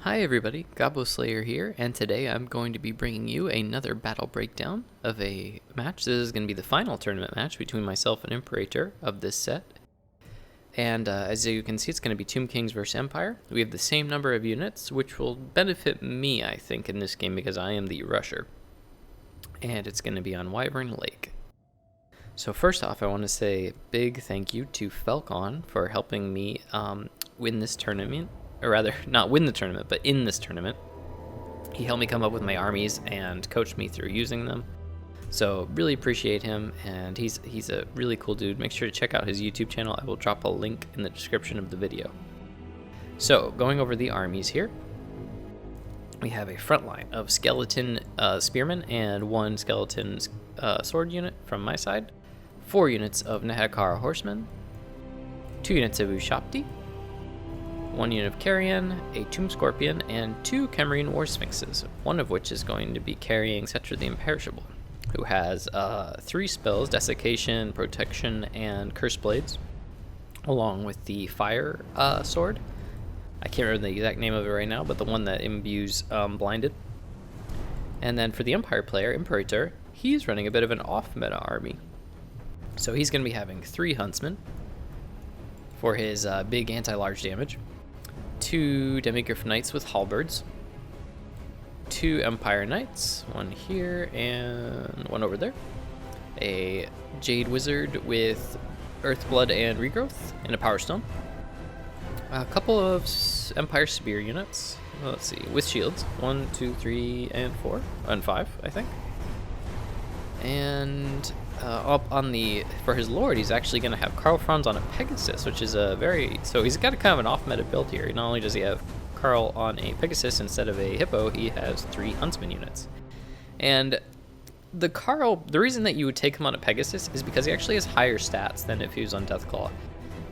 Hi everybody, Gobbo Slayer here, and today I'm going to be bringing you another battle breakdown of a match. This is going to be the final tournament match between myself and Imperator of this set. And as you can see, it's going to be Tomb Kings vs. Empire. We have the same number of units, which will benefit me, I think, in this game because I am the rusher. And it's going to be on Wyvern Lake. So first off, I want to say a big thank you to Felkon for helping me win this tournament. Or rather, not win the tournament, but in this tournament. He helped me come up with my armies and coached me through using them. So really appreciate him, and he's a really cool dude. Make sure to check out his YouTube channel. I will drop a link in the description of the video. So going over the armies here, we have a front line of skeleton spearmen and one skeleton sword unit from my side, 4 units of Nehekara horsemen, 2 units of Ushapti, 1 unit of Carrion, a Tomb Scorpion, and 2 Camarine War Sphinxes, one of which is going to be carrying Cetra the Imperishable, who has 3 spells, Desiccation, Protection, and Curse Blades, along with the Fire Sword. I can't remember the exact name of it right now, but the one that imbues Blinded. And then for the Empire player, Imperator, he's running a bit of an off-meta army. So he's going to be having 3 Huntsmen for his big anti-large damage, 2 Demigryph Knights with halberds, 2 Empire Knights, 1 here and 1 over there, a Jade Wizard with Earthblood and Regrowth, and a Power Stone, a couple of Empire Spear units, let's see, with shields, 1, 2, 3, and 4, and 5, I think. And up on the, for his lord, he's actually going to have Karl Franz on a Pegasus, which is a very, so he's got a kind of an off-meta build here. Not only does he have Karl on a Pegasus instead of a Hippo, he has 3 Huntsman units. And the Karl, the reason that you would take him on a Pegasus is because he actually has higher stats than if he was on Deathclaw.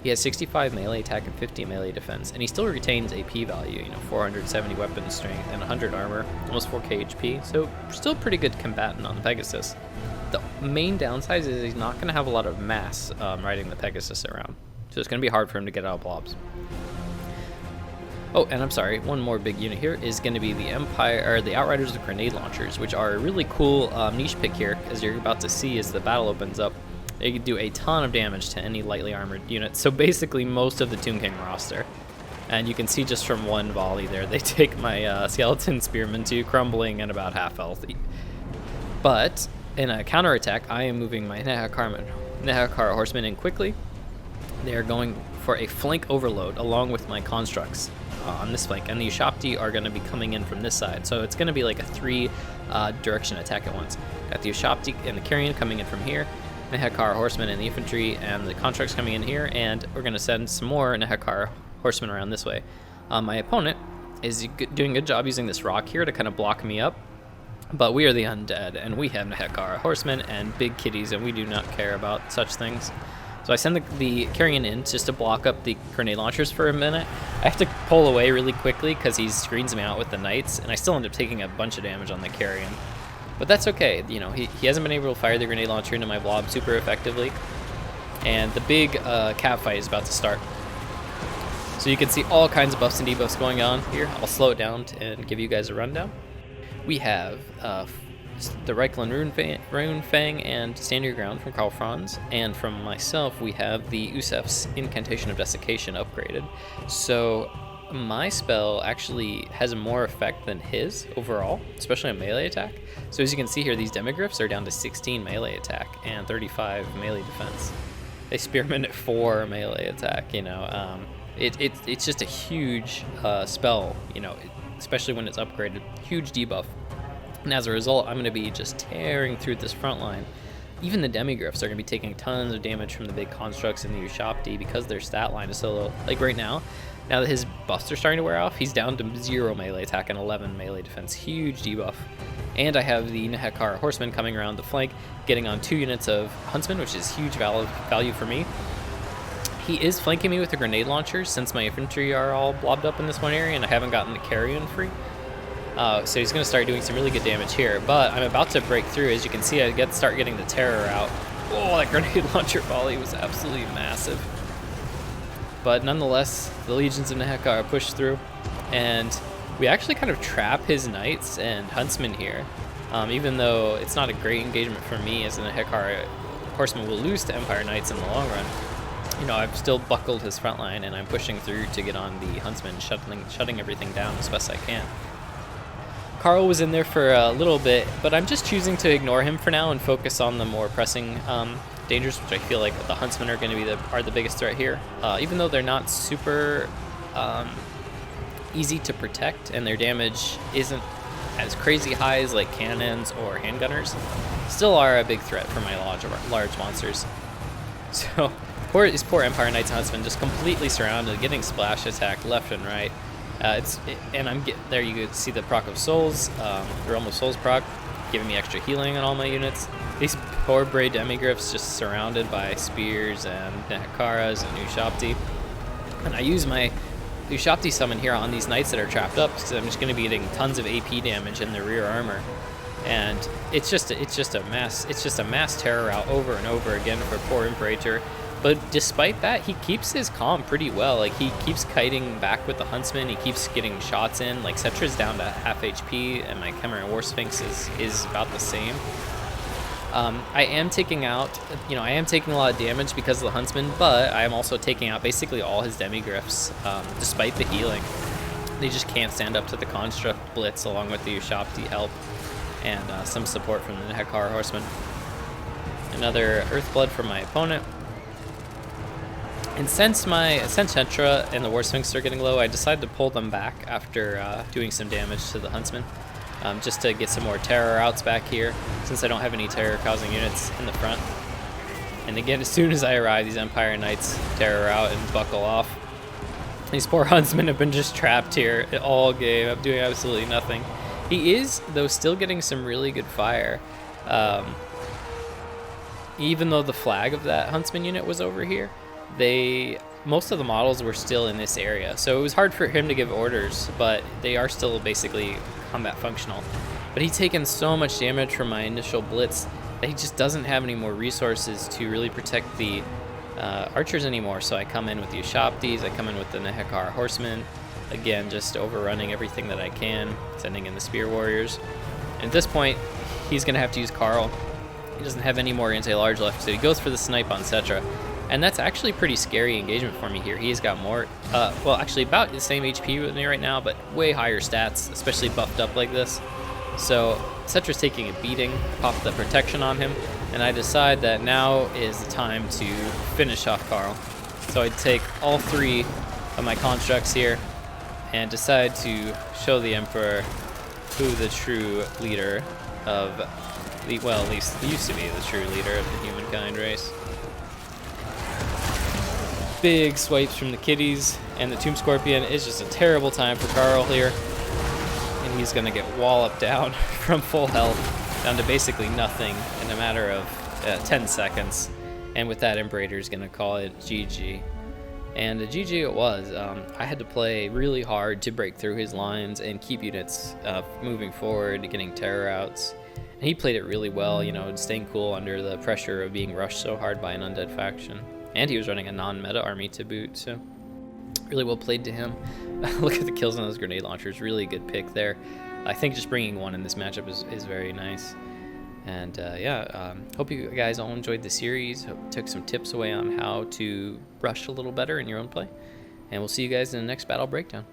He has 65 melee attack and 50 melee defense, and he still retains AP value, 470 weapon strength and 100 armor, almost 4k HP, so still pretty good combatant on the Pegasus. The main downside is he's not going to have a lot of mass riding the Pegasus around, so it's going to be hard for him to get out of blobs. Oh, and I'm sorry, one more big unit here is going to be the Empire, or the Outriders with Grenade Launchers, which are a really cool niche pick here, as you're about to see as the battle opens up. They can do a ton of damage to any lightly armored unit, so basically most of the Tomb King roster. And you can see just from one volley there, they take my Skeleton Spearmen to crumbling and about half health. But in a counterattack, I am moving my Nehekara horsemen in quickly. They are going for a flank overload along with my constructs on this flank, and the Ushapti are going to be coming in from this side. So it's going to be like a 3 direction attack at once. Got the Ushapti and the Carrion coming in from here, Nehekara horsemen and the infantry and the constructs coming in here, and we're going to send some more Nehekara horsemen around this way. My opponent is doing a good job using this rock here to kind of block me up. But we are the undead, and we have Nehekara horsemen and big kitties, and we do not care about such things. So I send the Carrion in just to block up the grenade launchers for a minute. I have to pull away really quickly because he screens me out with the knights, and I still end up taking a bunch of damage on the Carrion. But that's okay, he hasn't been able to fire the grenade launcher into my blob super effectively. And the big cat fight is about to start. So you can see all kinds of buffs and debuffs going on here. I'll slow it down and give you guys a rundown. We have the Reikland Rune Fang and Stand Your Ground from Karl Franz, and from myself we have the Usef's Incantation of Desiccation upgraded. So my spell actually has more effect than his overall, especially on melee attack. So as you can see here, these Demigryphs are down to 16 melee attack and 35 melee defense. They Spearmen at 4 melee attack, it's just a huge spell, especially when it's upgraded, huge debuff. And as a result, I'm going to be just tearing through this front line. Even the Demigryphs are going to be taking tons of damage from the big constructs in the Ushapti because their stat line is so low. Like right now that his buffs are starting to wear off, he's down to 0 melee attack and 11 melee defense. Huge debuff. And I have the Nehekara horsemen coming around the flank, getting on 2 units of Huntsmen, which is huge value for me. He is flanking me with the grenade launchers since my infantry are all blobbed up in this one area and I haven't gotten the Carrion free. So he's going to start doing some really good damage here, but I'm about to break through. As you can see, I start getting the terror out. Oh, that grenade launcher volley was absolutely massive. But nonetheless, the legions of Nehekara push through, and we actually kind of trap his knights and huntsmen here. Even though it's not a great engagement for me, as in a Hekar horseman will lose to Empire Knights in the long run. You know, I've still buckled his front line, and I'm pushing through to get on the huntsman, shutting everything down as best I can. Carl was in there for a little bit, but I'm just choosing to ignore him for now and focus on the more pressing dangers, which I feel like the huntsmen are going to be the biggest threat here. Even though they're not super easy to protect, and their damage isn't as crazy high as like cannons or handgunners, still are a big threat for my large monsters. So these poor Empire Knights and Huntsmen just completely surrounded, getting splash attacked left and right. There you can see the proc of souls, the Realm of Souls proc, giving me extra healing on all my units. These poor Bray Demigryphs just surrounded by spears and Hekaras and Ushabti. And I use my Ushabti summon here on these knights that are trapped up, because I'm just going to be getting tons of AP damage in the rear armor, and it's just a mass terror out over and over again for poor Imperator. But despite that, he keeps his calm pretty well. Like, he keeps kiting back with the huntsman. He keeps getting shots in. Like, Cetra's down to half HP, and my Chimera War Sphinx is about the same. I am taking a lot of damage because of the huntsman, but I am also taking out basically all his demigryphs, despite the healing. They just can't stand up to the construct blitz, along with the Ushabti help and some support from the Hekar horseman. Another Earthblood from my opponent. And since Cetra and the War Sphinx are getting low, I decided to pull them back after doing some damage to the huntsman. Just to get some more terror outs back here, since I don't have any terror causing units in the front. And again, as soon as I arrive, these Empire Knights terror out and buckle off. These poor huntsmen have been just trapped here all game. I'm doing absolutely nothing. He is, though, still getting some really good fire. Even though the flag of that huntsman unit was over here, most of the models were still in this area, so it was hard for him to give orders, but they are still basically combat functional. But he's taken so much damage from my initial blitz that he just doesn't have any more resources to really protect the archers anymore. So I come in with the Ushabtis, I come in with the Hekar horsemen, again just overrunning everything that I can, sending in the spear warriors. And at this point, he's going to have to use Carl. He doesn't have any more anti-large left, so he goes for the snipe on Cetra. And that's actually pretty scary engagement for me here. He's got more, well, actually about the same HP with me right now, but way higher stats, especially buffed up like this. So Cetra's taking a beating, pop the protection on him, and I decide that now is the time to finish off Carl. So I take all three of my constructs here and decide to show the Emperor who the true leader of the, well, at least used to be the true leader of the humankind race. Big swipes from the kitties, and the Tomb Scorpion is just a terrible time for Carl here. And he's going to get walloped down from full health down to basically nothing in a matter of 10 seconds. And with that, Imperator is going to call it GG. And GG it was. I had to play really hard to break through his lines and keep units moving forward, getting terror outs. And he played it really well, you know, staying cool under the pressure of being rushed so hard by an undead faction. And he was running a non-meta army to boot, so really well played to him. Look at the kills on those grenade launchers. Really good pick there. I think just bringing one in this matchup is very nice. And hope you guys all enjoyed the series. Hope took some tips away on how to rush a little better in your own play. And we'll see you guys in the next battle breakdown.